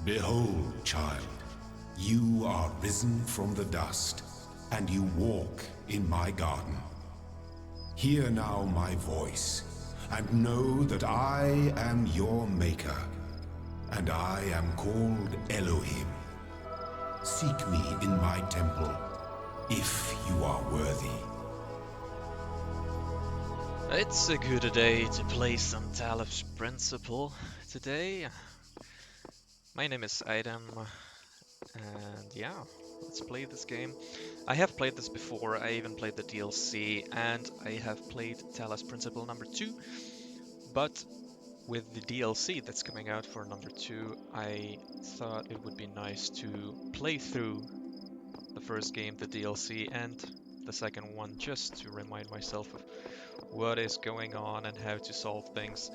Behold, child, you are risen from the dust, and you walk in my garden. Hear now my voice, and know that I am your maker, and I am called Elohim. Seek me in my temple, if you are worthy. It's a good day to play some Talos Principle today. My name is Aiden, and yeah, let's play this game. I have played this before. I even played the DLC, and I have played Talos Principle number 2, but with the DLC that's coming out for number 2, I thought it would be nice to play through the first game, the DLC, and the second one, just to remind myself of what is going on and how to solve things.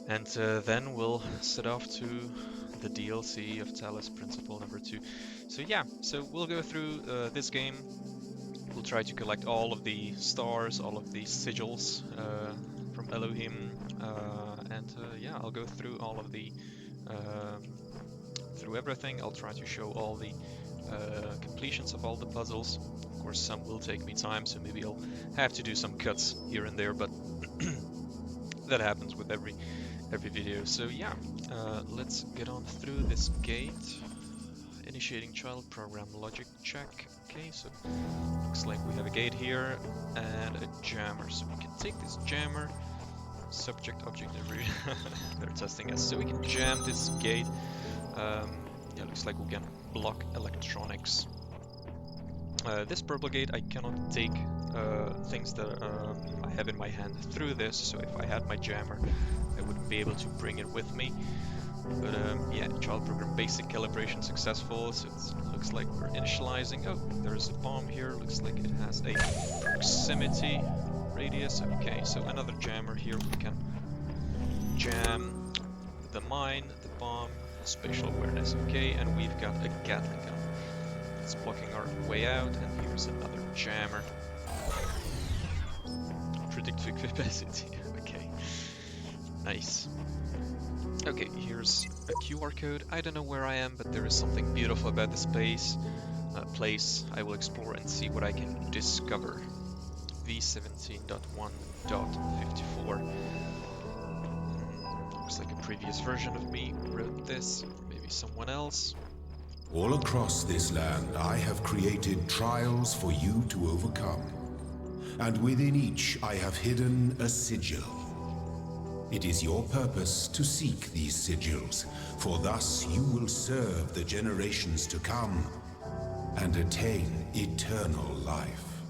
And then we'll set off to the DLC of Talos Principle number 2. So yeah, so we'll go through this game. We'll try to collect all of the stars, all of the sigils from Elohim, and yeah, I'll go through all of the through everything. I'll try to show all the completions of all the puzzles. Of course, some will take me time, so maybe I'll have to do some cuts here and there, but that happens with every video. So yeah, let's get on through this gate. Initiating child program logic check. Okay, so looks like we have a gate here and a jammer. So we can take this jammer, subject, object, they're testing us. So we can jam this gate. Yeah, looks like we can block electronics. This purple gate, I cannot take things that I have in my hand through this, so if I had my jammer, I wouldn't be able to bring it with me. But yeah, child program basic calibration successful, so it looks like we're initializing. Oh, there's a bomb here, looks like it has a proximity radius. Okay, so another jammer here, we can jam the mine, the bomb, spatial awareness. Okay, and we've got a Gatling gun. It's blocking our way out, and here's another jammer. Predict capacity. Okay, nice. Okay, here's a QR code. I don't know where I am, but there is something beautiful about this place. I will explore and see what I can discover. V17.1.54. Looks like a previous version of me wrote this, or maybe someone else. All across this land, I have created trials for you to overcome. And within each, I have hidden a sigil. It is your purpose to seek these sigils, for thus you will serve the generations to come and attain eternal life.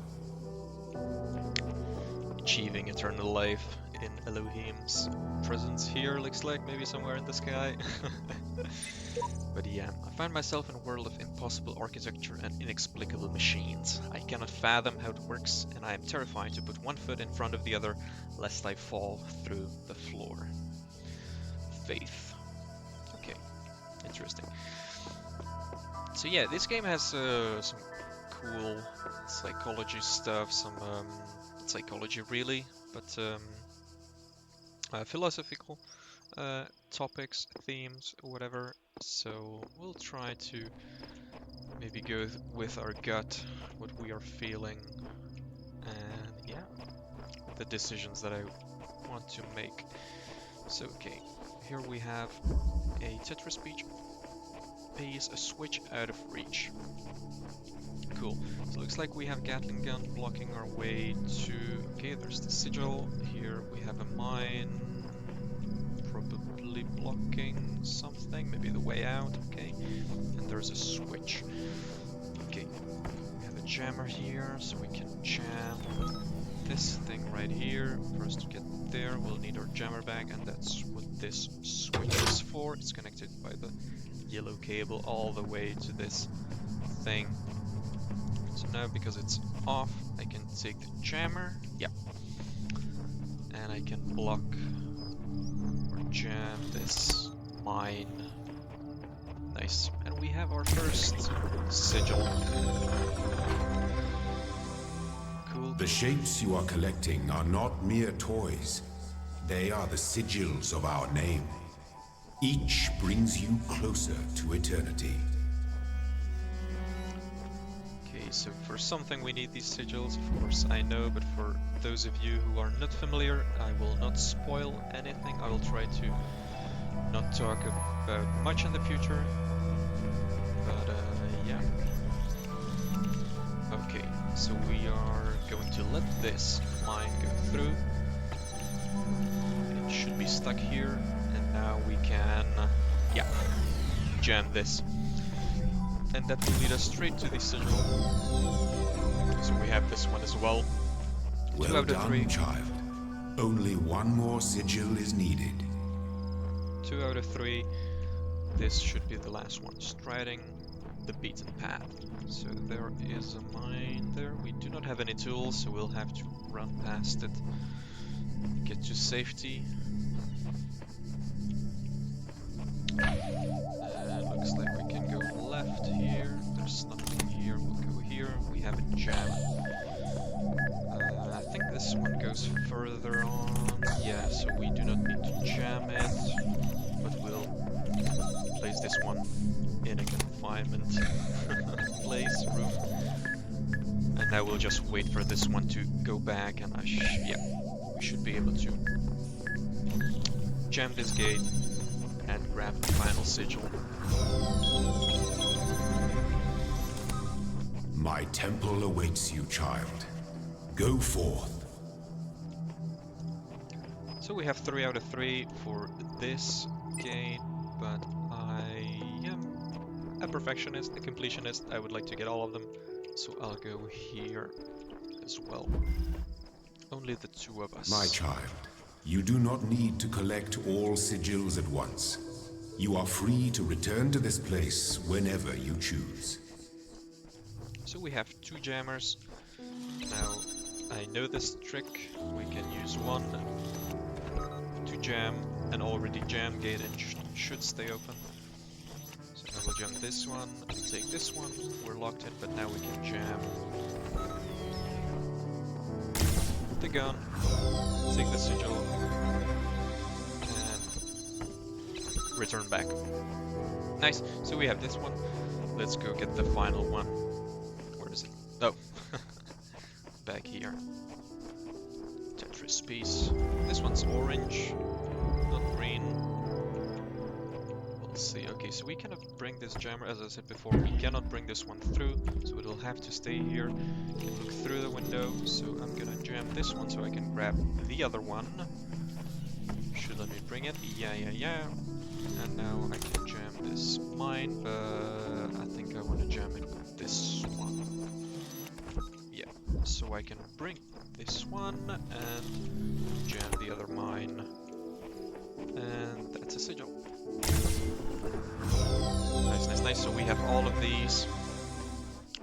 Achieving eternal life in Elohim's presence here, looks like maybe somewhere in the sky. But yeah, I find myself in a world of impossible architecture and inexplicable machines. I cannot fathom how it works, and I am terrified to put one foot in front of the other, lest I fall through the floor. Faith. Okay, interesting. So yeah, this game has some cool psychology stuff, some psychology really, but philosophical topics, themes, whatever. So we'll try to maybe go with our gut, what we are feeling, and yeah, the decisions that I want to make. So okay, here we have a Tetris speech. Pays a switch out of reach. Cool. So it looks like we have Gatling gun blocking our way to... Okay, there's the sigil. Here we have a mine. Probably blocking something. Maybe the way out. Okay. And there's a switch. Okay. We have a jammer here, so we can jam this thing right here. For us to get there, we'll need our jammer bag, and that's what this switch is for. It's connected by the yellow cable all the way to this thing. So now, because it's off, I can take the jammer, yeah, and I can block or jam this mine. Nice. And we have our first sigil. Cool. The shapes you are collecting are not mere toys. They are the sigils of our name. Each brings you closer to eternity. Okay, so for something we need these sigils, of course I know, but for those of you who are not familiar, I will not spoil anything. I will try to not talk about much in the future, but yeah. Okay, so we are going to let this mine go through. It should be stuck here, and now we can, yeah, jam this. And that will lead us straight to the sigil. So we have this one as well. Well 2 out of 3. done, child. Only one more sigil is needed. 2 out of 3. This should be the last one, striding the beaten path. So there is a mine there. We do not have any tools, so we'll have to run past it. Get to safety. Looks like we can go left here. There's nothing here. We'll go here. We have a jam. I think this one goes further on. Yeah, so we do not need to jam it, but we'll place this one in a confinement place, room. And now we'll just wait for this one to go back, and yeah, we should be able to jam this gate and grab the final sigil. My temple awaits you, child. Go forth. So we have 3 out of 3 for this gate, but I am a perfectionist, a completionist. I would like to get all of them, so I'll go here as well. Only the 2 of us. My child, you do not need to collect all sigils at once. You are free to return to this place whenever you choose. So we have 2 jammers. Now, I know this trick. We can use one to jam an already jammed gate and should stay open. So now we'll jam this one and take this one. We're locked in, but now we can jam the gun, take the sigil, and return back. Nice, so we have this one. Let's go get the final one. Where is it? Oh, back here. Tetris piece. This one's orange, not green. We'll see. Okay, so we cannot bring this jammer, as I said before, we cannot bring this one through, so it'll have to stay here. You can look through the window, so I'm gonna jam this one so I can grab the other one. Should let me bring it. Yeah. And now I can jam this mine, but I think I want to jam it with this one. Yeah, so I can bring this one and jam the other mine. And that's a sigil. Nice. So we have all of these.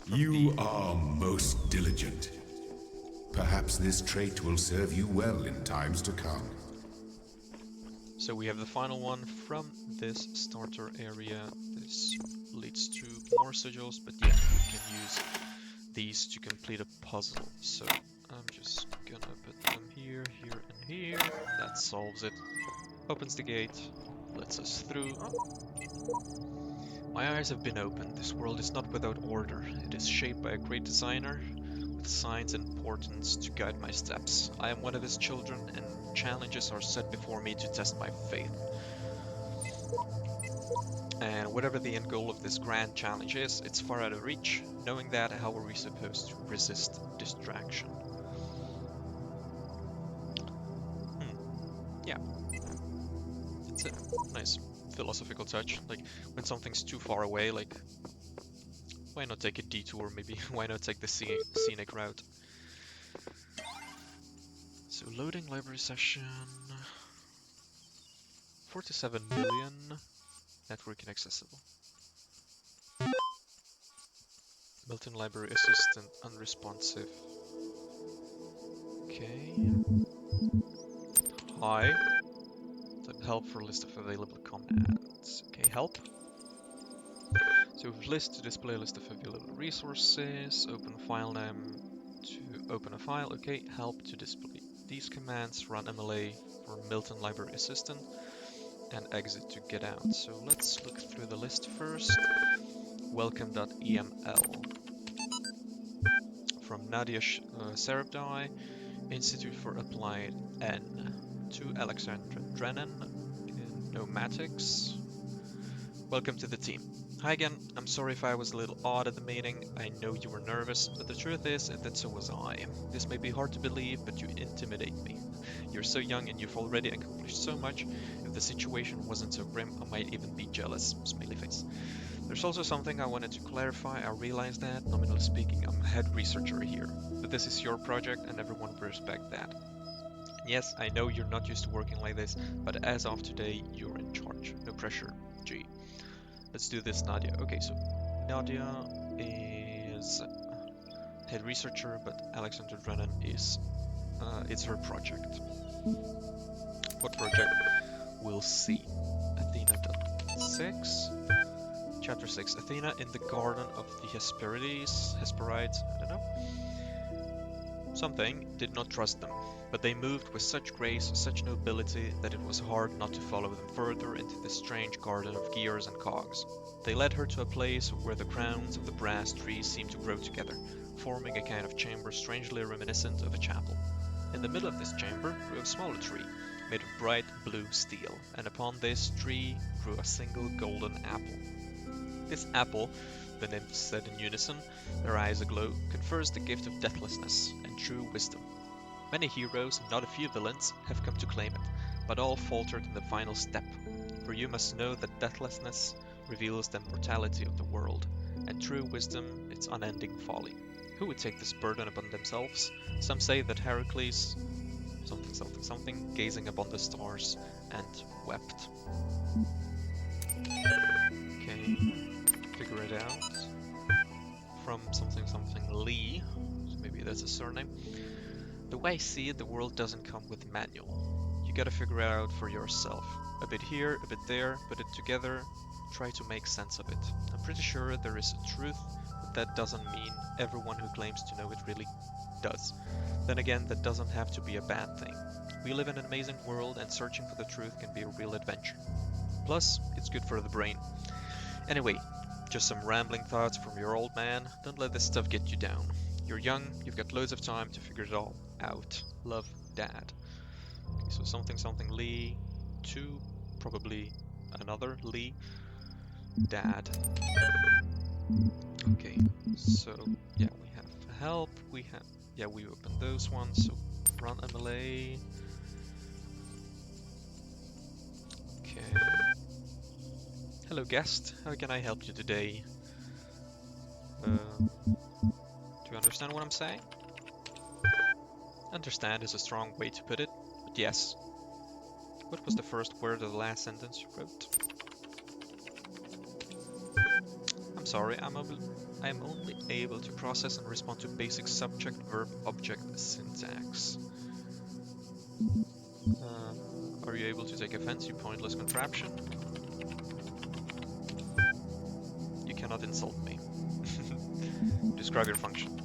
You are most diligent. Perhaps this trait will serve you well in times to come. So we have the final one from this starter area. This leads to more sigils, but yeah, we can use these to complete a puzzle. So I'm just gonna put them here, here, and here. That solves it. Opens the gate, lets us through. My eyes have been opened. This world is not without order. It is shaped by a great designer with signs and portents to guide my steps. I am one of his children, and challenges are set before me to test my faith. And whatever the end goal of this grand challenge is, it's far out of reach. Knowing that, how are we supposed to resist distraction? Yeah. It's a nice philosophical touch. Like, when something's too far away, like, why not take a detour maybe? Why not take the scenic route? So loading library session. 47 million. Network inaccessible. Built-in library assistant unresponsive. Okay. Hi. Type help for a list of available commands. Okay, help. So we've list to display a list of available resources. Open file name to open a file. Okay, help to display these commands. Run MLA for Milton Library Assistant. and exit to get out. So let's look through the list first. Welcome.eml from Nadia Serabdai, Institute for Applied N. To Alexandra Drennan, Nomatics. Welcome to the team. Hi again, I'm sorry if I was a little odd at the meeting. I know you were nervous, but the truth is that so was I. This may be hard to believe, but you intimidate me. You're so young and you've already accomplished so much. If the situation wasn't so grim, I might even be jealous. Smiley face. There's also something I wanted to clarify. I realize that, nominally speaking, I'm head researcher here. But this is your project and everyone will respect that. Yes, I know you're not used to working like this, but as of today, you're in charge. No pressure, G. Let's do this, Nadia. Okay, so Nadia is head researcher, but Alexandra Drennan is, it's her project. What project? We'll see. Athena.6. Chapter 6. Athena in the Garden of the Hesperides, I don't know. Something did not trust them, but they moved with such grace, such nobility, that it was hard not to follow them further into this strange garden of gears and cogs. They led her to a place where the crowns of the brass trees seemed to grow together, forming a kind of chamber strangely reminiscent of a chapel. In the middle of this chamber grew a smaller tree, made of bright blue steel, and upon this tree grew a single golden apple. This apple, the nymphs said in unison, their eyes aglow, confers the gift of deathlessness and true wisdom. Many heroes, and not a few villains, have come to claim it, but all faltered in the final step, for you must know that deathlessness reveals the immortality of the world, and true wisdom its unending folly. Who would take this burden upon themselves? Some say that Heracles, something, gazing upon the stars, and wept. Okay, figure it out. From something Lee, so maybe that's a surname. The way I see it, the world doesn't come with manual. You gotta figure it out for yourself. A bit here, a bit there, put it together, try to make sense of it. I'm pretty sure there is a truth, but that doesn't mean everyone who claims to know it really does. Then again, that doesn't have to be a bad thing. We live in an amazing world, and searching for the truth can be a real adventure. Plus, it's good for the brain. Anyway, just some rambling thoughts from your old man. Don't let this stuff get you down. You're young, you've got loads of time to figure it all out. Love, Dad. Okay, so something Lee, to probably another Lee, Dad. Okay, so yeah, we have help, we opened those ones, so run MLA. Okay. Hello guest, how can I help you today? Do you understand what I'm saying? Understand is a strong way to put it, but yes. What was the first word of the last sentence you wrote? I'm sorry, I'm only able to process and respond to basic subject, verb, object syntax. Are you able to take offense, you pointless contraption? You cannot insult me. Describe your function.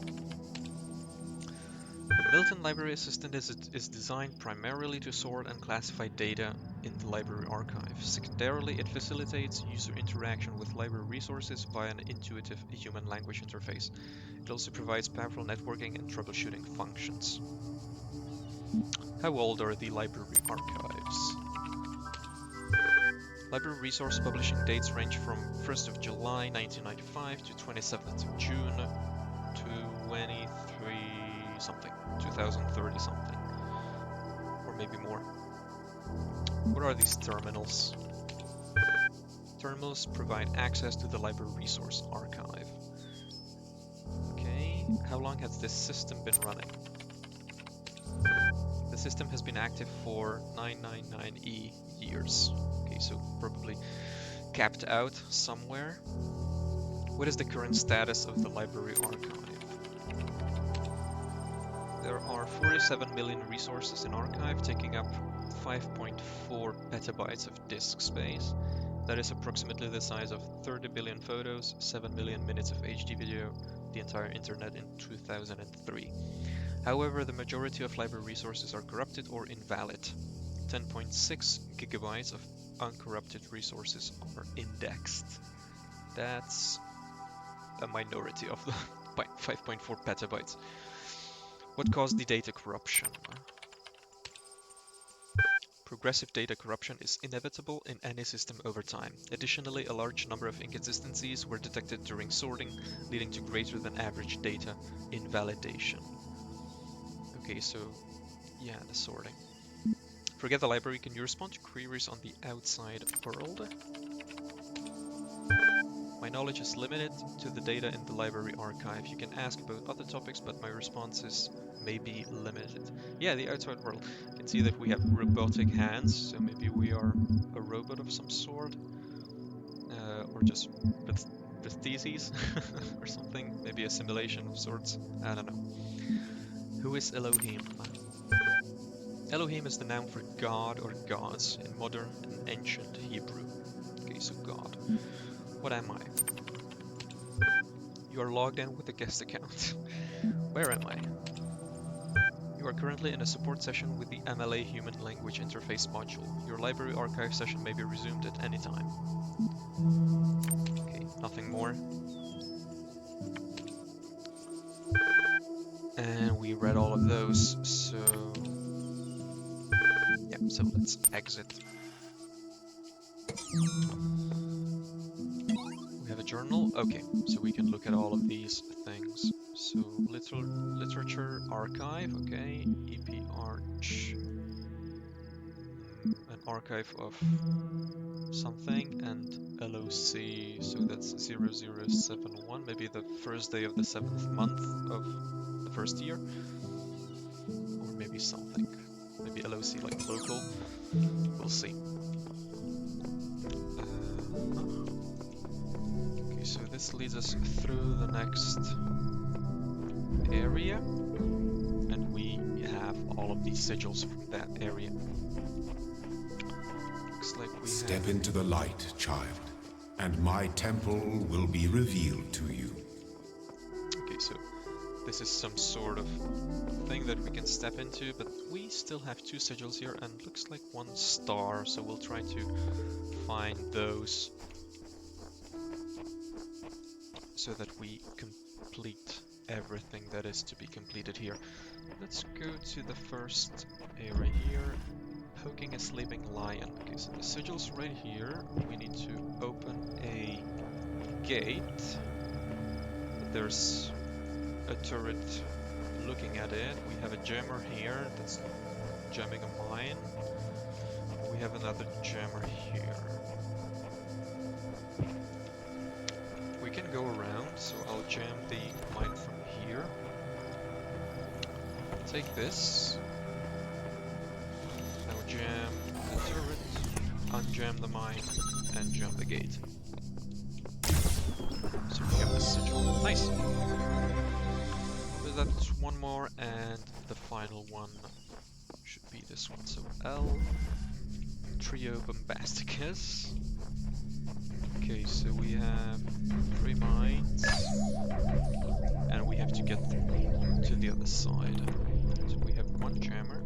The Milton Library Assistant is designed primarily to sort and classify data in the library archive. Secondarily, it facilitates user interaction with library resources via an intuitive human language interface. It also provides powerful networking and troubleshooting functions. How old are the library archives? Library resource publishing dates range from 1st of July 1995 to 27th of June 2030 something, or maybe more. What are these terminals? Terminals provide access to the library resource archive. Okay, how long has this system been running? The system has been active for 999 years. Okay, so probably capped out somewhere. What is the current status of the library archive? There are 47 million resources in archive, taking up 5.4 petabytes of disk space. That is approximately the size of 30 billion photos, 7 million minutes of HD video, the entire internet in 2003. However, the majority of library resources are corrupted or invalid. 10.6 gigabytes uncorrupted resources are indexed. That's a minority of the 5.4 petabytes. What caused the data corruption? Progressive data corruption is inevitable in any system over time. Additionally, a large number of inconsistencies were detected during sorting, leading to greater than average data invalidation. Okay, so yeah, the sorting. Forget the library, can you respond to queries on the outside world? My knowledge is limited to the data in the library archive. You can ask about other topics, but my responses may be limited. Yeah, the outside world. You can see that we have robotic hands, so maybe we are a robot of some sort. Or just prostheses or something. Maybe a simulation of sorts. I don't know. Who is Elohim? Elohim is the noun for God or gods in modern and ancient Hebrew. Okay, so God. What am I? You are logged in with a guest account. Where am I? You are currently in a support session with the MLA Human Language Interface module. Your library archive session may be resumed at any time. Okay, nothing more. And we read all of those, so... yeah, so let's exit. We have a journal. Okay, so we can look at all of these things. So, literature archive, okay, EP Arch, an archive of something, and LOC, so that's 0071, maybe the first day of the 7th month of the first year, or maybe something, maybe LOC like local, we'll see. Okay, so this leads us through the next area, and we have all of these sigils from that area. Looks like we Step into the light, child, and my temple will be revealed to you. Okay, so this is some sort of thing that we can step into, but we still have 2 sigils here, and looks like 1 star, so we'll try to find those so that we complete everything that is to be completed here. Let's go to the first area here, poking a sleeping lion. Okay, so the sigil's right here. We need to open a gate. There's a turret looking at it. We have a jammer here that's jamming a mine. We have another jammer here. We can go around, so I'll jam the mine from here. Take this. Now jam the turret, unjam the mine, and jam the gate. So we have the sigil. Nice! So that's 1 more, and the final one should be this one. So L, Trio Bombasticus. Okay, so we have 3 mines, and we have to get to the other side. So we have 1 jammer,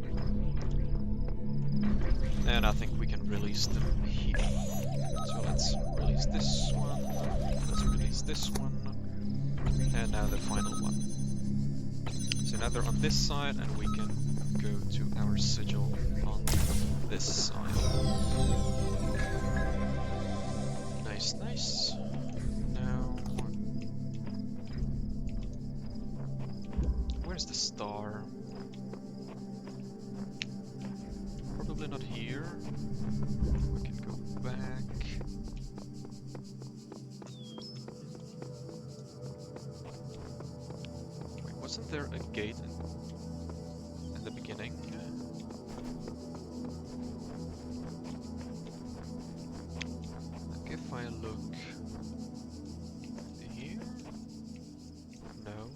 and I think we can release them here. So let's release this one, let's release this one, and now the final one. So now they're on this side, and we can go to our sigil on this side. Nice, nice. Now, where's the star? Probably not here. We can go back. Wait, wasn't there a gate in the beginning? If I look here, no.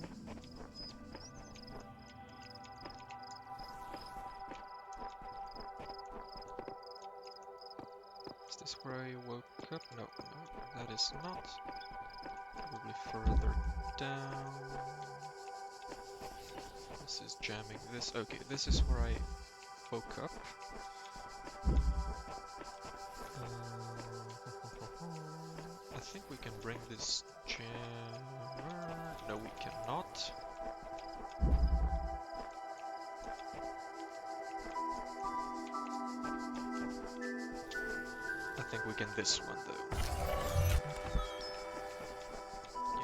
Is this where I woke up? No, no, that is not. Probably further down. This is jamming this. Okay, this is where I woke up. think we can bring this jammer. No, we cannot. I think we can this one though.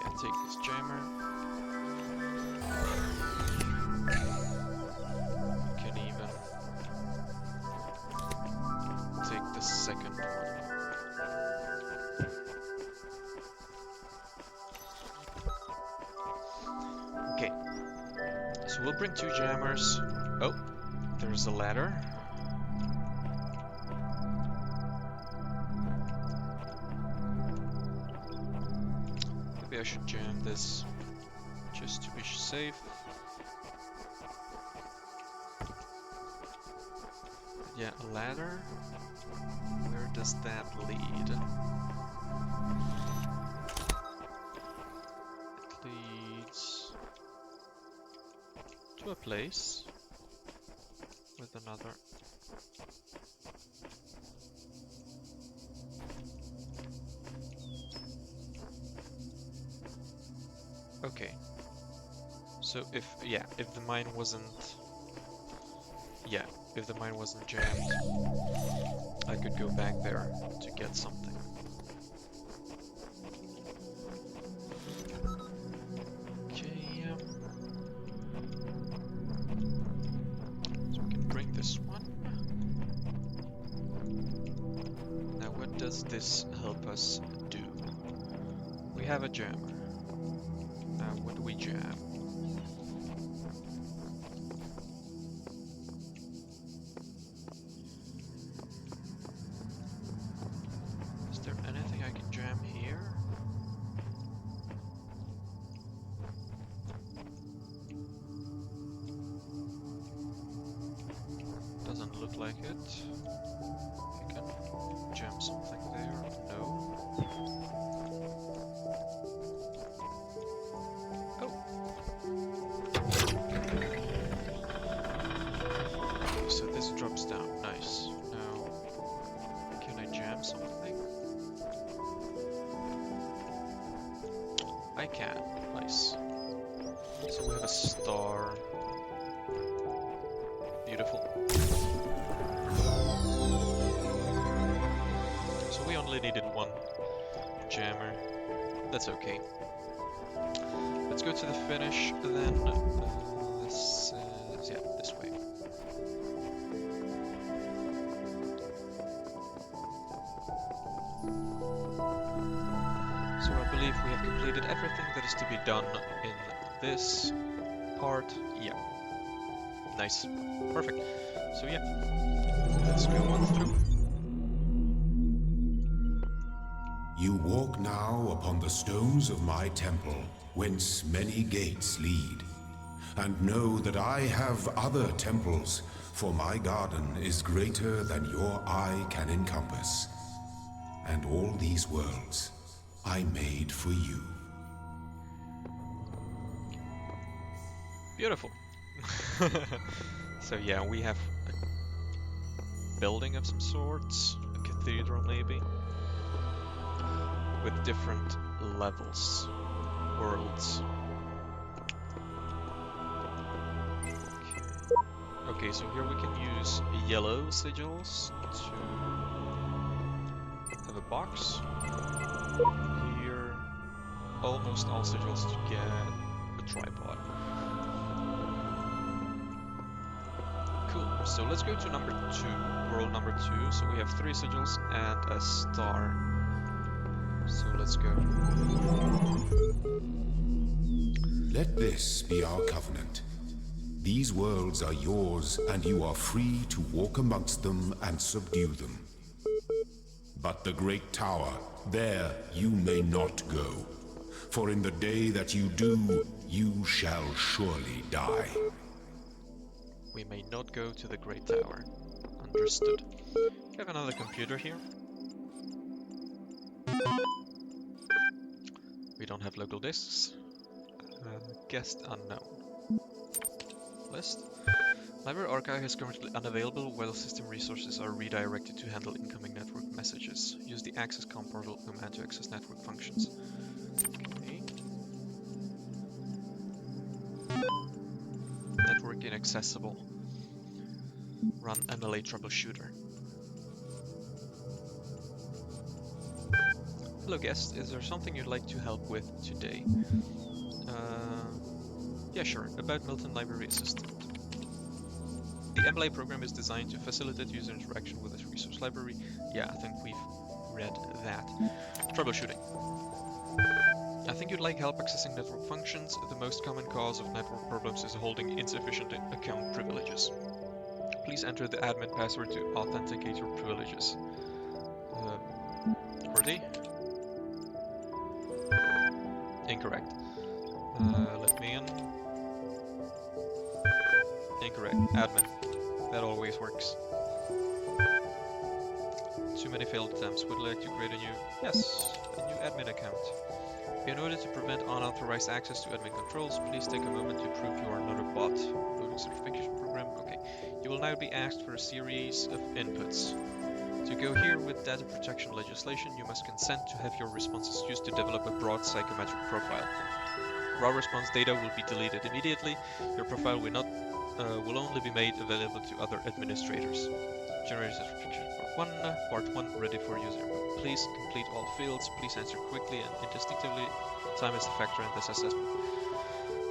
Yeah, take this jammer. We can even take the second one. Okay, so we'll bring 2 jammers. Oh, there's a ladder. Maybe I should jam this just to be safe. Yeah, a ladder. Where does that lead? It leads to a place with another. Okay. So if the mine wasn't jammed, I could go back there to get something. Okay, so we can bring this one. Now what does this help us do? We have a jammer. Now what do we jam? Is there anything I can jam here? Doesn't look like it. I can jam something there. No. So this drops down, nice. Now, can I jam something? I can, nice. So we have a star. Beautiful. So we only needed 1 jammer. That's okay. Let's go to the finish then. This is, yeah, this way. So I believe we have completed everything that is to be done in this part. Yeah. Nice. Perfect. So yeah, let's go on through. You walk now upon the stones of my temple, whence many gates lead. And know that I have other temples, for my garden is greater than your eye can encompass. And all these worlds I made for you. Beautiful. So yeah, we have a building of some sorts, a cathedral maybe, with different levels, worlds. Okay, so here we can use yellow sigils to have a box. Here, almost all sigils to get a tripod. Cool, so let's go to number 2, world number 2. So we have 3 sigils and a star. So let's go. Let this be our covenant. These worlds are yours, and you are free to walk amongst them and subdue them. But the great tower, there you may not go. For in the day that you do, you shall surely die. We may not go to the Great Tower. Understood. We have another computer here. We don't have local disks. Guest unknown. List. Library archive is currently unavailable while system resources are redirected to handle incoming network messages. Use the access comm portal command to access network functions. Okay. Network inaccessible. Run MLA troubleshooter. Hello guest, is there something you'd like to help with today? Yeah, sure, about Milton Library Assistant. The MLA program is designed to facilitate user interaction with this resource library. Yeah, I think we've read that. Troubleshooting. I think you'd like help accessing network functions. The most common cause of network problems is holding insufficient account privileges. Please enter the admin password to authenticate your privileges. Ready? Incorrect. Let me in. Incorrect. Admin. That always works. Too many failed attempts. Would like to create a new... Yes, a new admin account. In order to prevent unauthorized access to admin controls, please take a moment to prove you are not a bot. Loading certification program. Okay. You will now be asked for a series of inputs. To go here with data protection legislation, you must consent to have your responses used to develop a broad psychometric profile. Raw response data will be deleted immediately. Your profile will only be made available to other administrators. Generate certification part 1 ready for user. Please complete all fields. Please answer quickly and indistinctively. Time is a factor in this assessment.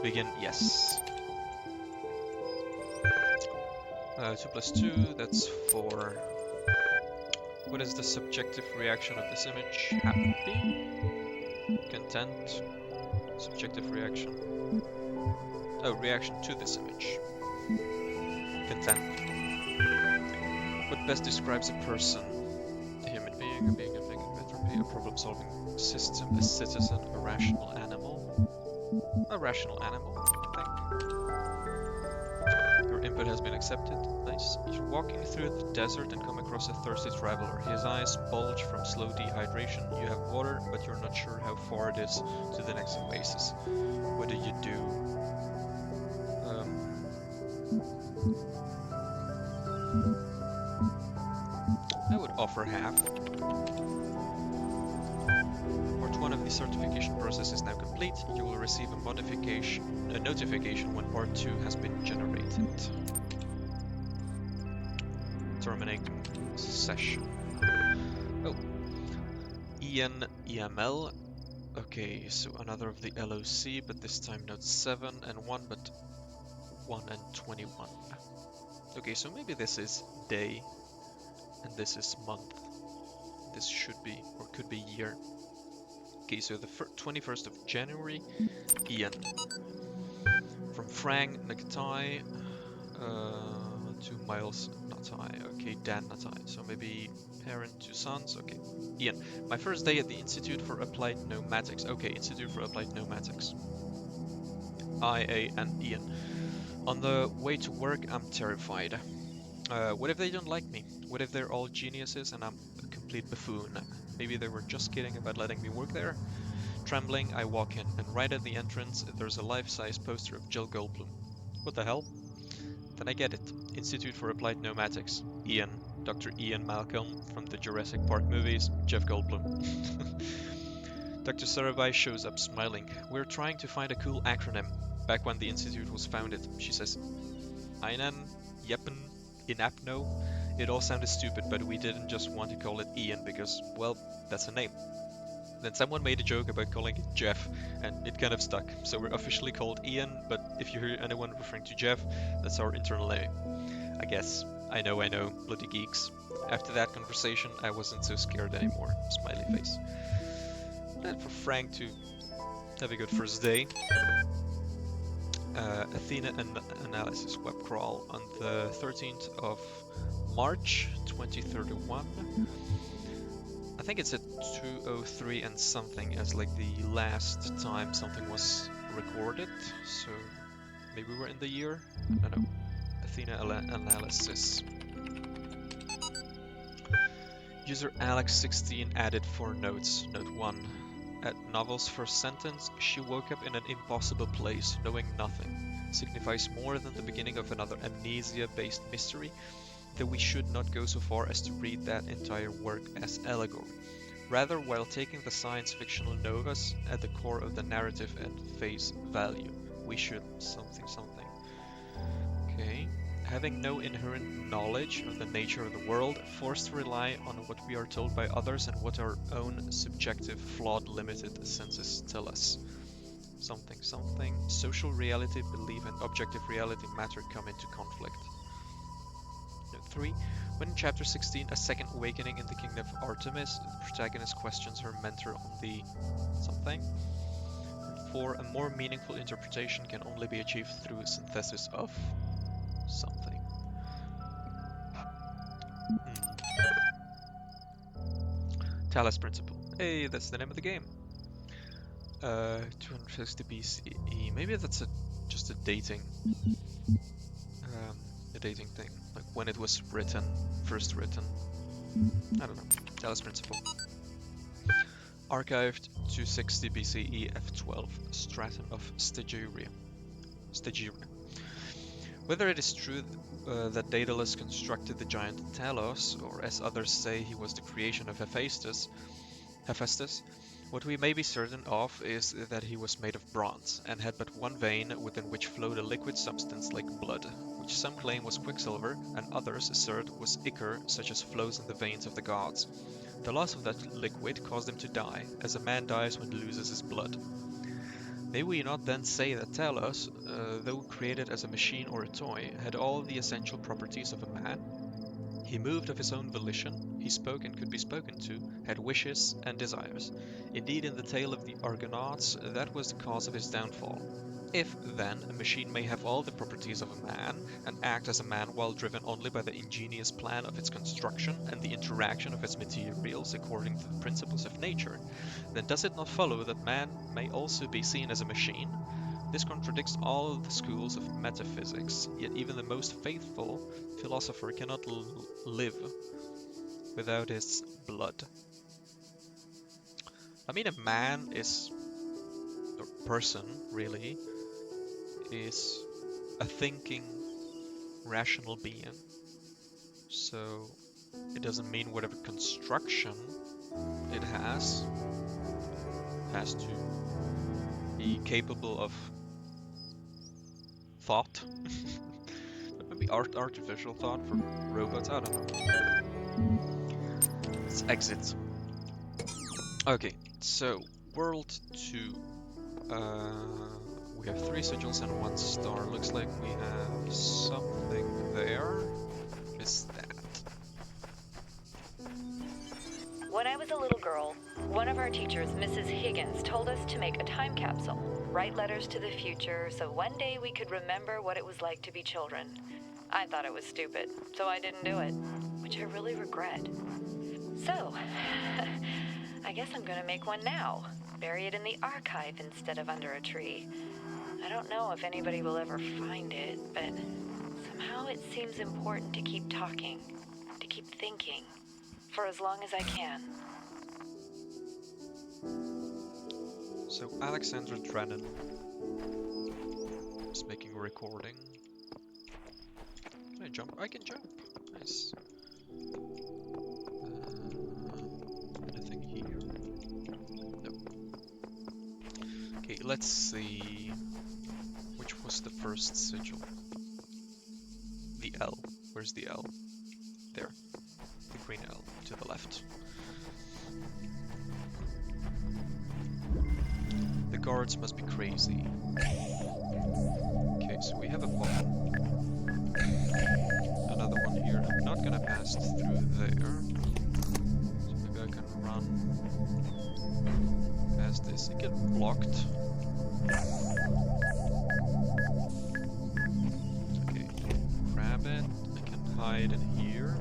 Begin. Yes. 2 plus 2, that's 4. What is the subjective reaction of this image? Happy? Content? Subjective reaction? Oh, reaction to this image. Content. What best describes a person? A human being, a being of entropy, a problem-solving system, a citizen, a rational animal. A rational animal, I think. Your input has been accepted. Nice. You're walking through the desert and come across a thirsty traveler. His eyes bulge from slow dehydration. You have water, but you're not sure how far it is to the next oasis. What do you do? I would offer half. Part 1 of the certification process is now complete. You will receive a notification when Part 2 has been generated. Terminate session. Oh. Ian EML. Okay, so another of the LOC, but this time not 7 and 1, but 1 and 21. Okay, so maybe this is day, and this is month. This should be, or could be year. Okay, so the 21st of January, Ian. From Frank Nagtai, 2 miles Natai. Okay, Dan Natai. So maybe parent to sons. Okay, Ian. My first day at the Institute for Applied Pneumatics. Okay, Institute for Applied Pneumatics. IAN Ian. On the way to work, I'm terrified. What if they don't like me? What if they're all geniuses and I'm a complete buffoon? Maybe they were just kidding about letting me work there? Trembling, I walk in, and right at the entrance, there's a life-size poster of Jill Goldblum. What the hell? Then I get it. Institute for Applied Pneumatics. Ian. Dr. Ian Malcolm from the Jurassic Park movies. Jeff Goldblum. Dr. Sarabhai shows up smiling. We're trying to find a cool acronym. Back when the institute was founded, she says, Einan, Yeppen, Inapno. It all sounded stupid, but we didn't just want to call it Ian because, well, that's a name. Then someone made a joke about calling it Jeff, and it kind of stuck. So we're officially called Ian, but if you hear anyone referring to Jeff, that's our internal name. I guess. I know, bloody geeks. After that conversation, I wasn't so scared anymore. Smiley face. And for Frank to have a good first day. Athena Analysis web crawl on the 13th of March 2031. I think it's at 2:03 and something as like the last time something was recorded, so maybe we're in the year? I don't know. Athena Analysis. User Alex16 added 4 notes. Note 1. At novel's first sentence, she woke up in an impossible place, knowing nothing. Signifies more than the beginning of another amnesia-based mystery. though we should not go so far as to read that entire work as allegory. Rather, while taking the science fictional novas at the core of the narrative at face value, we should something something. Okay. Having no inherent knowledge of the nature of the world, forced to rely on what we are told by others and what our own subjective, flawed, limited senses tell us. Something something. Social reality, belief, and objective reality matter come into conflict. Note 3. When in chapter 16, A Second Awakening in the Kingdom of Artemis, the protagonist questions her mentor on the something. 4. A more meaningful interpretation can only be achieved through synthesis of something. Talos Principle. Hey, that's the name of the game. 250 BCE. Maybe that's just a dating thing, like when it was first written. I don't know. Talos Principle. Archived 260 BCE F12, stratum of Stagiria. Whether it is true that Daedalus constructed the giant Talos, or as others say he was the creation of Hephaestus, what we may be certain of is that he was made of bronze, and had but one vein within which flowed a liquid substance like blood, which some claim was quicksilver, and others assert was ichor, such as flows in the veins of the gods. The loss of that liquid caused him to die, as a man dies when he loses his blood. May we not then say that Talos, though created as a machine or a toy, had all the essential properties of a man? He moved of his own volition, he spoke and could be spoken to, had wishes and desires. Indeed, in the tale of the Argonauts, that was the cause of his downfall. If, then, a machine may have all the properties of a man, and act as a man while driven only by the ingenious plan of its construction and the interaction of its materials according to the principles of nature, then does it not follow that man may also be seen as a machine? This contradicts all the schools of metaphysics, yet even the most faithful philosopher cannot live without his blood. I mean, a man is, or person really, is a thinking, rational being. So it doesn't mean whatever construction it has to be capable of thought. Maybe artificial thought for robots, I don't know. Let's exit. Okay, so World 2. We have 3 sigils and 1 star. Looks like we have something there. What is that? When I was a little girl, one of our teachers, Mrs. Higgins, told us to make a time capsule, write letters to the future, so one day we could remember what it was like to be children. I thought it was stupid, so I didn't do it, which I really regret. So, I guess I'm gonna make one now, bury it in the archive instead of under a tree. I don't know if anybody will ever find it, but somehow it seems important to keep talking, to keep thinking, for as long as I can. So Alexandra Drennan is making a recording. Can I jump? I can jump. Nice. Anything here? No. Okay, let's see. Which was the first sigil? The L. Where's the L? There. The green L to the left. The guards must be crazy. Okay, so we have a button. Another one here. I'm not gonna pass through there. So maybe I can run past this. It gets blocked. Okay, grab it. I can hide in here.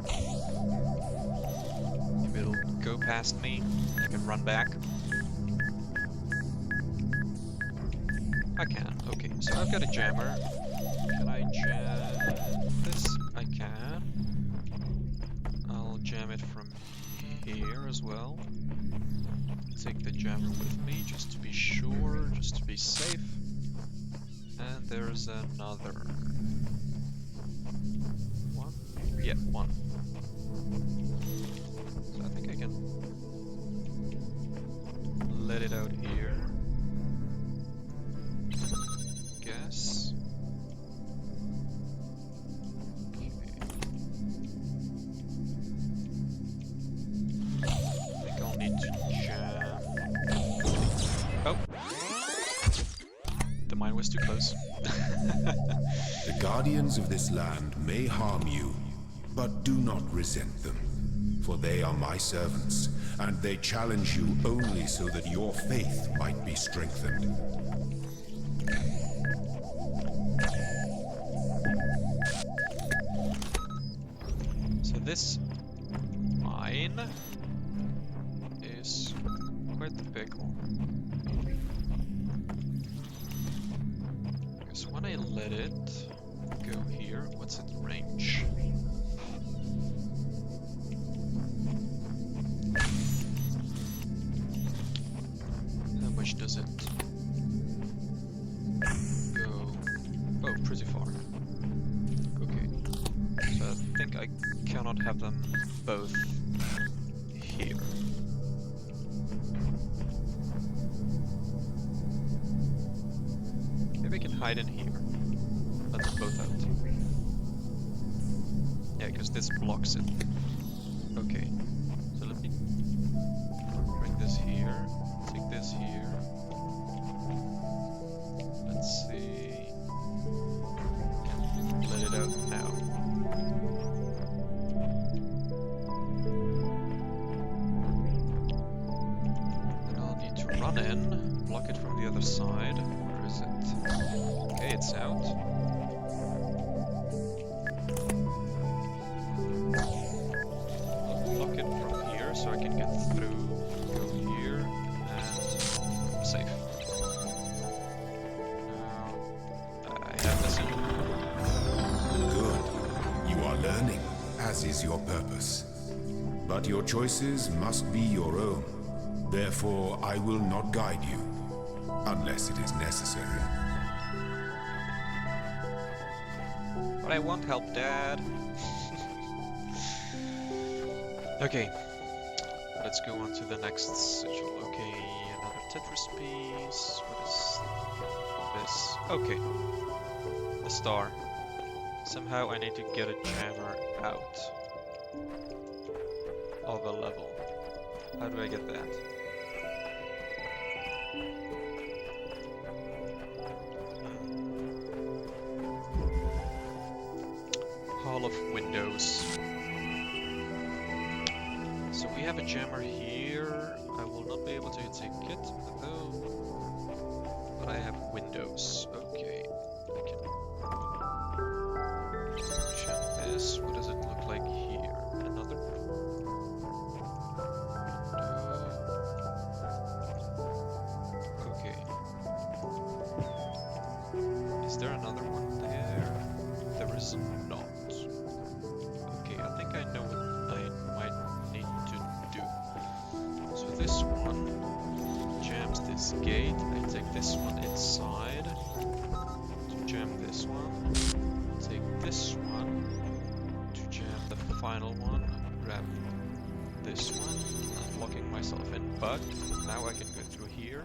Maybe it'll go past me. I can run back. I can. Okay, so I've got a jammer. Can I jam this? I can. I'll jam it from here as well. Take the jammer with me just to be sure, just to be safe. And there's another one. Yeah, one. So I think I can let it out here. Guess. Okay. I think I'll need to jam. Oh! The mine was too close. The guardians of this land may harm you, but do not resent them. For they are my servants, and they challenge you only so that your faith might be strengthened. So this mine is quite the pickle. Because when I let it go here, what's its range? How much does it go? Oh, pretty far. Okay. So I think I cannot have them both here. Maybe I can hide in here. Let them both out. Yeah, because this blocks it. Okay. So let me bring this here. Take this here. Let's see. Let it out now. Then I'll need to run in, block it from the other side. Where is it? Okay, it's out. I'll block it from here so I can get through. Go here and safe. Now I have this in. Good. You are learning, as is your purpose. But your choices must be your own. Therefore, I will not guide you, unless it is necessary. But I won't help, Dad. Okay, let's go on to the next sigil. Okay, another Tetris piece. What is this? Okay, the star. Somehow I need to get a jammer out of a level. How do I get that? Hall of Windows. So we have a jammer here. I will not be able to take it though. But I have windows. Okay. I can jam this. What does it look like here? Another window. Okay. Is there another one there? There is not. Okay, I think I know what I might need to do. So this one jams this gate. I take this one inside to jam this one. Take this one to jam the final one. Grab this one. I'm locking myself in, but now I can go through here.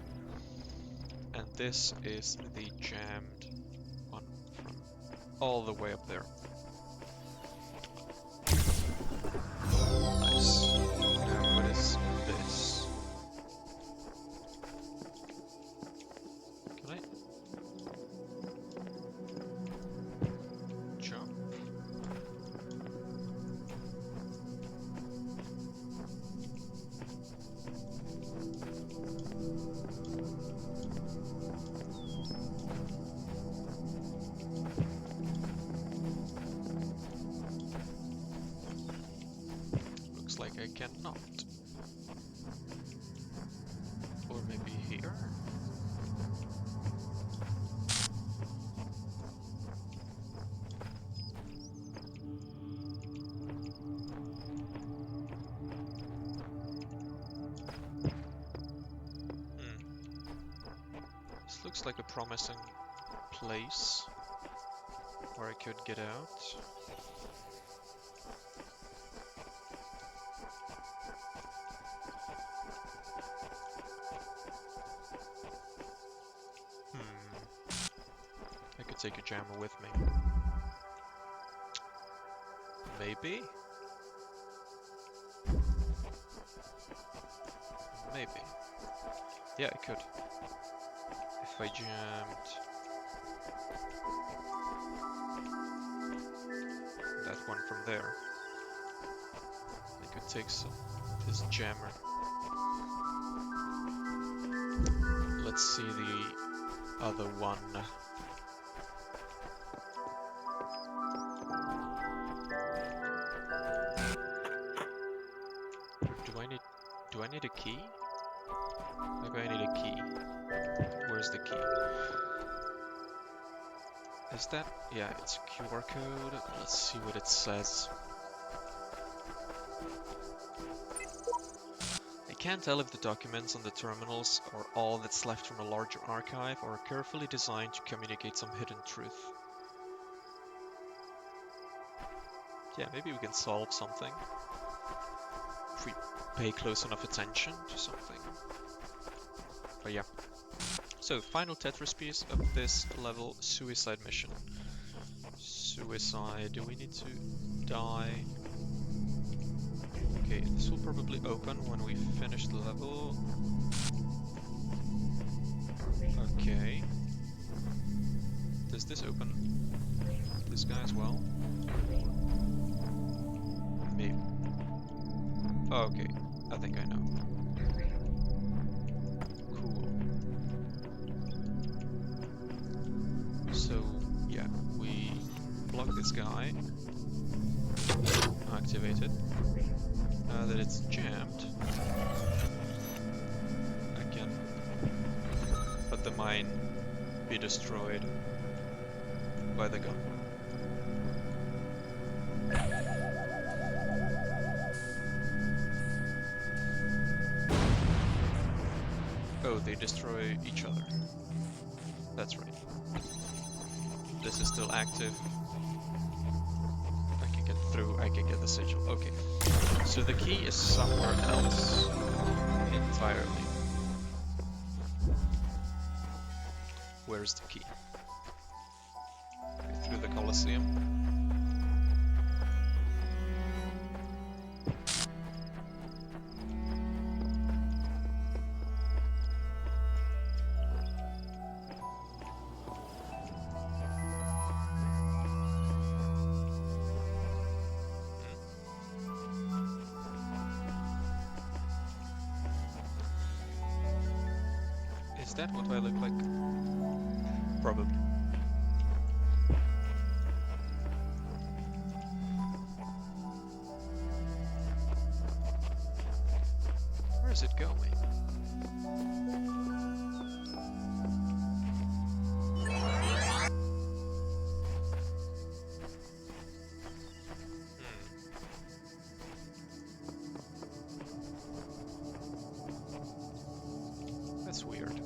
And this is the jammed one from all the way up there. Nice. Now what is this? Can I jump? Looks like I cannot. Or maybe here? This looks like a promising place where I could get out. take a jammer with me. Maybe? Maybe. Yeah, I could. If I jammed that one from there, I could take this jammer. Let's see the other one. Do I need a key? Maybe I need a key. Where's the key? Is that? Yeah, it's a QR code. Let's see what it says. I can't tell if the documents on the terminals are all that's left from a larger archive or are carefully designed to communicate some hidden truth. Yeah, maybe we can solve something if we pay close enough attention to something. But yeah. So, final Tetris piece of this level, suicide mission. Suicide, do we need to die? Okay, this will probably open when we finish the level. Okay. Does this open this guy as well? Maybe. Oh, okay, I think I know. Cool. So, yeah, we block this guy. Activate it. Now that it's jammed, I can let the mine be destroyed by the gun. Oh, they destroy each other. That's right. This is still active. I can get through, I can get the sigil. Okay. So the key is somewhere else entirely. Where's the key? Through the Colosseum. Is that what I look like? Probably. Where is it going? That's weird.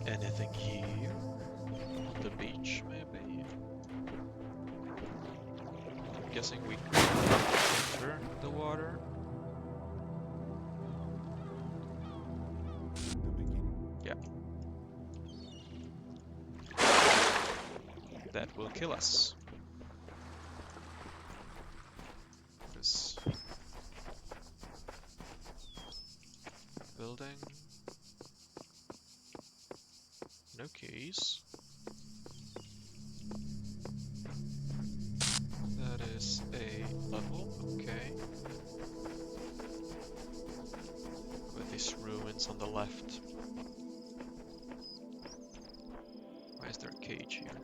Anything here? On the beach, maybe? I'm guessing we enter the water. Yeah. That will kill us. This building. No keys. That is a level, okay. With these ruins on the left. Why is there a cage here?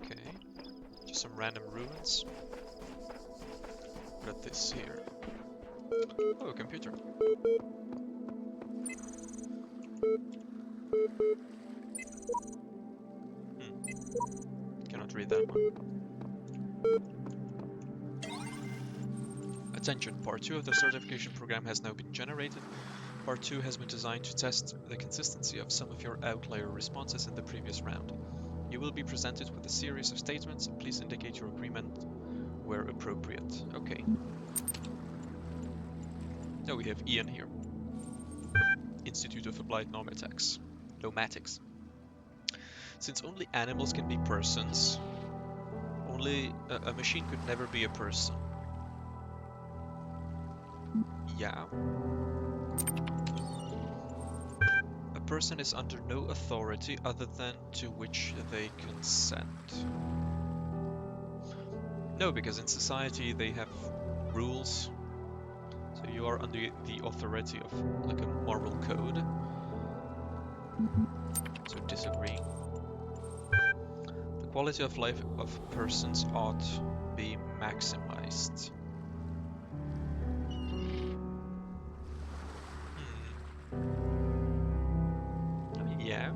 Okay, just some random ruins. What is this here? Oh, a computer. Cannot read that one. Attention, part 2 of the certification program has now been generated. Part 2 has been designed to test the consistency of some of your outlier responses in the previous round. You will be presented with a series of statements. Please indicate your agreement where appropriate. Okay. Now we have Ian here. Institute of Applied Nomatics. Since only animals can be persons, only a machine could never be a person. Yeah. A person is under no authority other than to which they consent. No, because in society they have rules. So you are under the authority of like a moral code. So disagreeing. The quality of life of persons ought be maximized. I mean, yeah,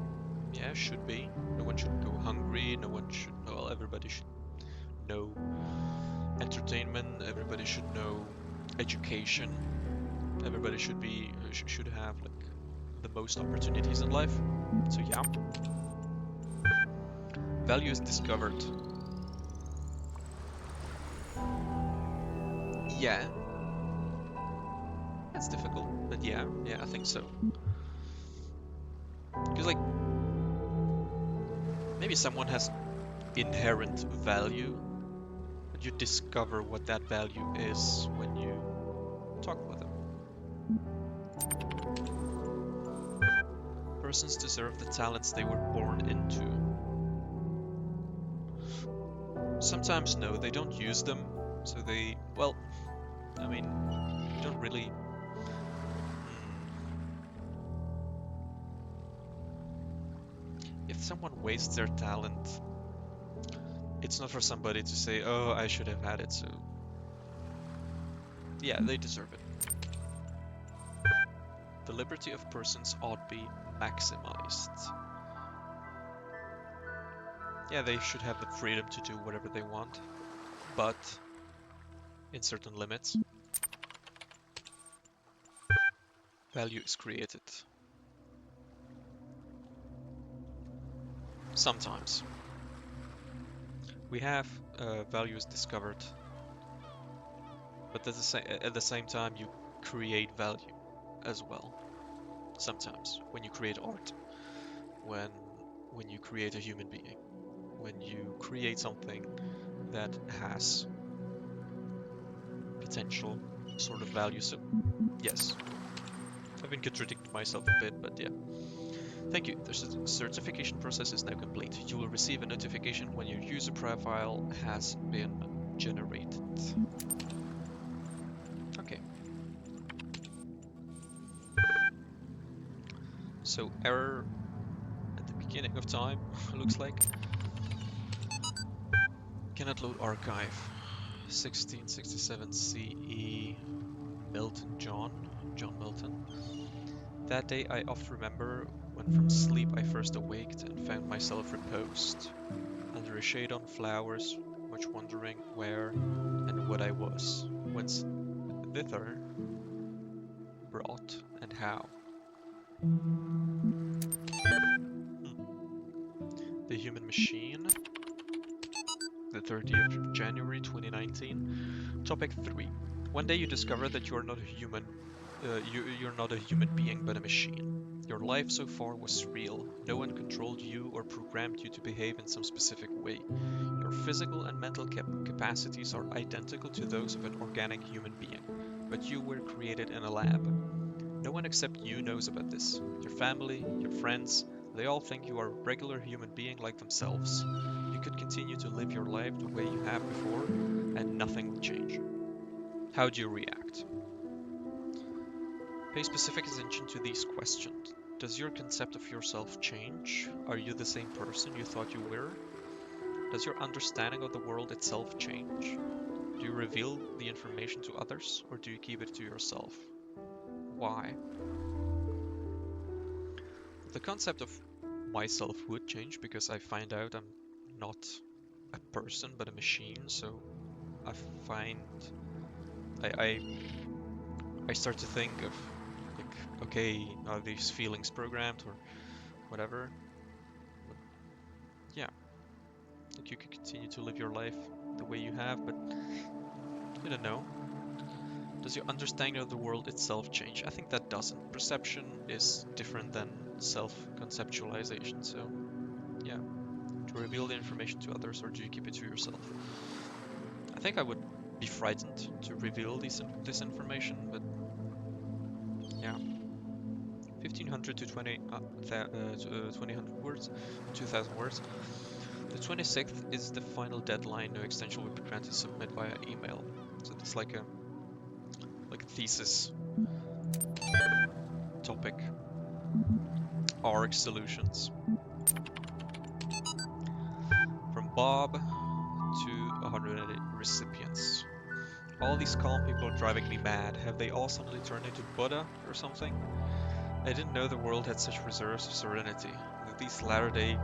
should be. No one should go hungry. No one should. Well, everybody should know entertainment. Everybody should know education. Everybody should have like the most opportunities in life. So yeah. Value is discovered. Yeah. That's difficult, but yeah, I think so. Because like maybe someone has inherent value, but you discover what that value is when you talk with them. Persons deserve the talents they were born into. Sometimes no, they don't use them, so they, well, I mean, you don't really... If someone wastes their talent, it's not for somebody to say, oh, I should have had it, so... Yeah, they deserve it. The liberty of persons ought be maximized. Yeah, they should have the freedom to do whatever they want, but in certain limits. Value is created. Sometimes. We have value is discovered, but at the same time you create value as well. Sometimes, when you create art, when you create a human being, when you create something that has potential sort of value. So yes, I've been contradicting myself a bit, but yeah. Thank you. The certification process is now complete. You will receive a notification when your user profile has been generated. Okay. So error at the beginning of time, looks like. Cannot load archive. 1667 CE. Milton John Milton. That day I oft remember when from sleep I first awaked and found myself reposed under a shade on flowers, much wondering where and what I was, whence thither brought and how. The Human Machine, the 30th of January 2019. Topic 3. One day you discover that you are not a human. You're not a human being, but a machine. Your life so far was real. No one controlled you or programmed you to behave in some specific way. Your physical and mental capacities are identical to those of an organic human being, but you were created in a lab. No one except you knows about this. Your family, your friends, they all think you are a regular human being like themselves. You could continue to live your life the way you have before, and nothing will change. How do you react? Pay specific attention to these questions. Does your concept of yourself change? Are you the same person you thought you were? Does your understanding of the world itself change? Do you reveal the information to others, or do you keep it to yourself? Why? The concept of myself would change because I find out I'm not a person but a machine, so I find I start to think of like, okay, are these feelings programmed or whatever? But yeah, like you could continue to live your life the way you have, but you don't know. Does your understanding of the world itself change? I think that doesn't. Perception is different than self-conceptualization, so yeah. To reveal the information to others, or do you keep it to yourself? I think I would be frightened to reveal this information, but yeah. 1500 to 2000 words, 2000 words. The 26th is the final deadline. No extension will be granted. Submit via email. So it's like a thesis topic. ARC solutions. From Bob to 180 recipients. All these calm people are driving me mad. Have they all suddenly turned into Buddha or something? I didn't know the world had such reserves of serenity. That these latter-day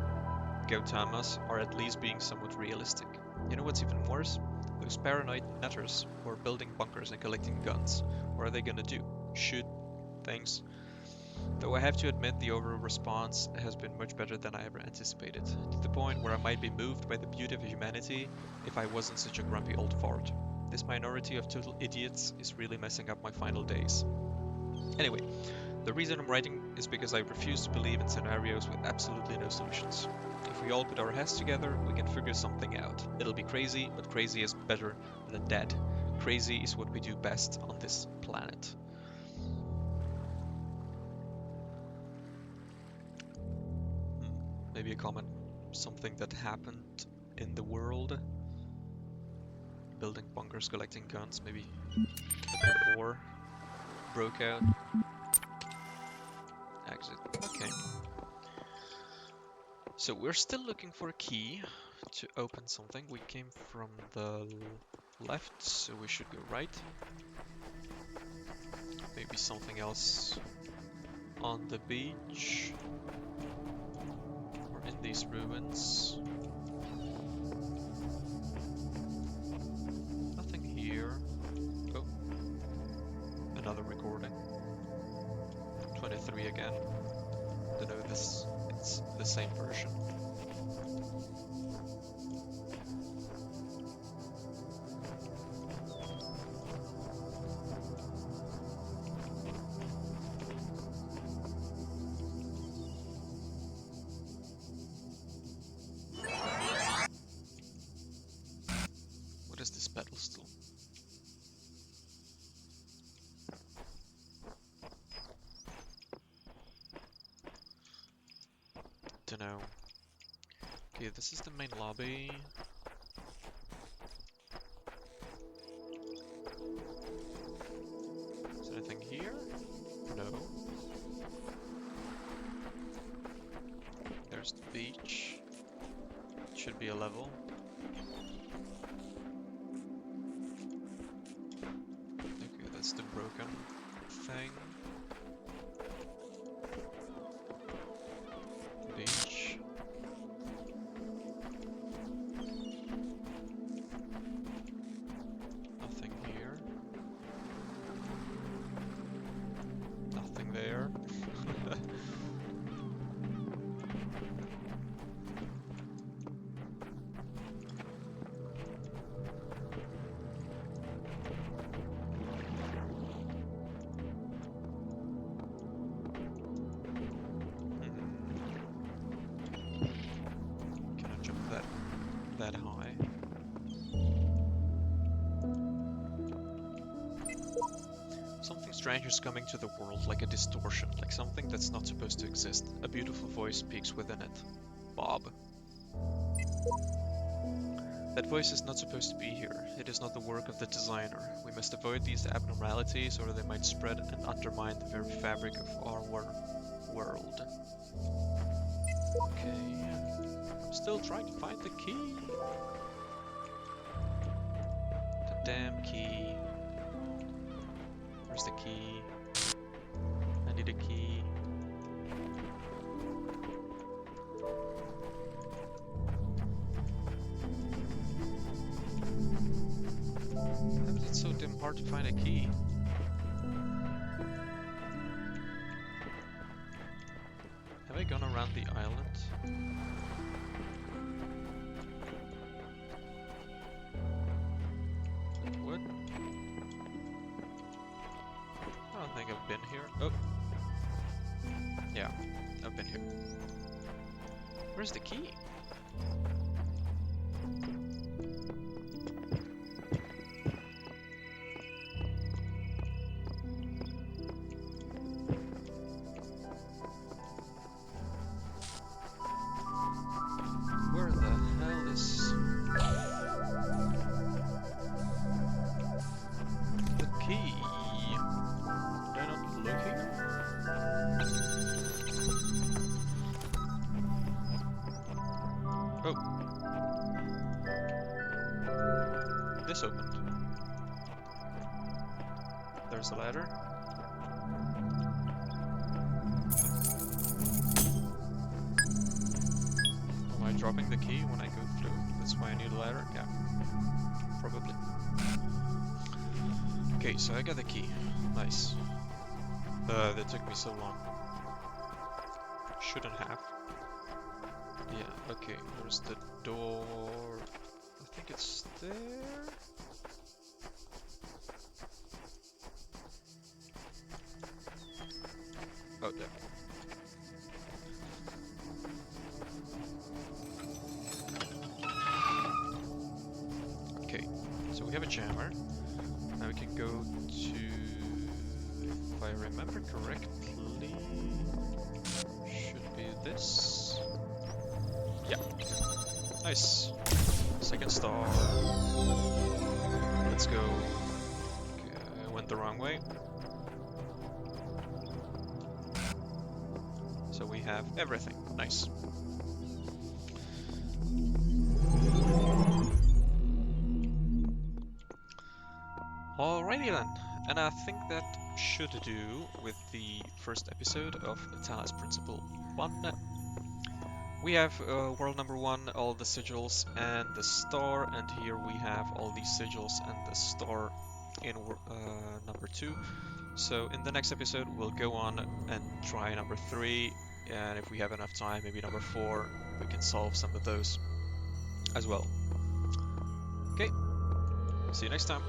Gautamas are at least being somewhat realistic. You know what's even worse? Those paranoid nutters who are building bunkers and collecting guns. What are they gonna do? Shoot things? Though I have to admit the overall response has been much better than I ever anticipated, to the point where I might be moved by the beauty of humanity if I wasn't such a grumpy old fart. This minority of total idiots is really messing up my final days. Anyway, the reason I'm writing is because I refuse to believe in scenarios with absolutely no solutions. If we all put our heads together, we can figure something out. It'll be crazy, but crazy is better than dead. Crazy is what we do best on this planet. Maybe a comment, something that happened in the world. Building bunkers, collecting guns, maybe a war broke out. Exit. Okay. So we're still looking for a key to open something. We came from the left, so we should go right. Maybe something else on the beach. Or in these ruins. Nothing here. Oh. Another recording. 23 again. Don't know this. It's the same version. What is this pedestal? Dunno. Okay, this is the main lobby. Is there anything here? No. There's the beach. Should be a level. Okay, that's the broken thing. Beach. Nothing here. Nothing there. Can I jump that high? Something strange is coming to the world, like a distortion, like something that's not supposed to exist. A beautiful voice speaks within it. Bob. That voice is not supposed to be here. It is not the work of the designer. We must avoid these abnormalities or they might spread and undermine the very fabric of our world. Okay. I'm still trying to find the key. The damn key. Where's the key? I need a key. How is it so damn hard to find a key? gonna run the island? What? I don't think I've been here. Oh. Yeah, I've been here. Where's the key? Where the hell is the key? Did I not look here? Oh. This opened. There's a ladder. Am I dropping the key when I go through? That's why I need a ladder? Yeah. Probably. Okay, so I got the key. Nice. That took me so long. Shouldn't have. Yeah, okay, there's the door. I think it's there. Oh, there. Okay, so we have a jammer. Now we can go to, if I remember correctly, should be this. Yeah. Nice. Second star. Let's go. Okay, I went the wrong way. So we have everything. Nice. Alrighty then. And I think that should do with the first episode of Talos Principle 1. We have world number 1, all the sigils and the star, and here we have all the sigils and the star in number 2. So in the next episode we'll go on and try number 3, and if we have enough time, maybe number 4, we can solve some of those as well. Okay, see you next time.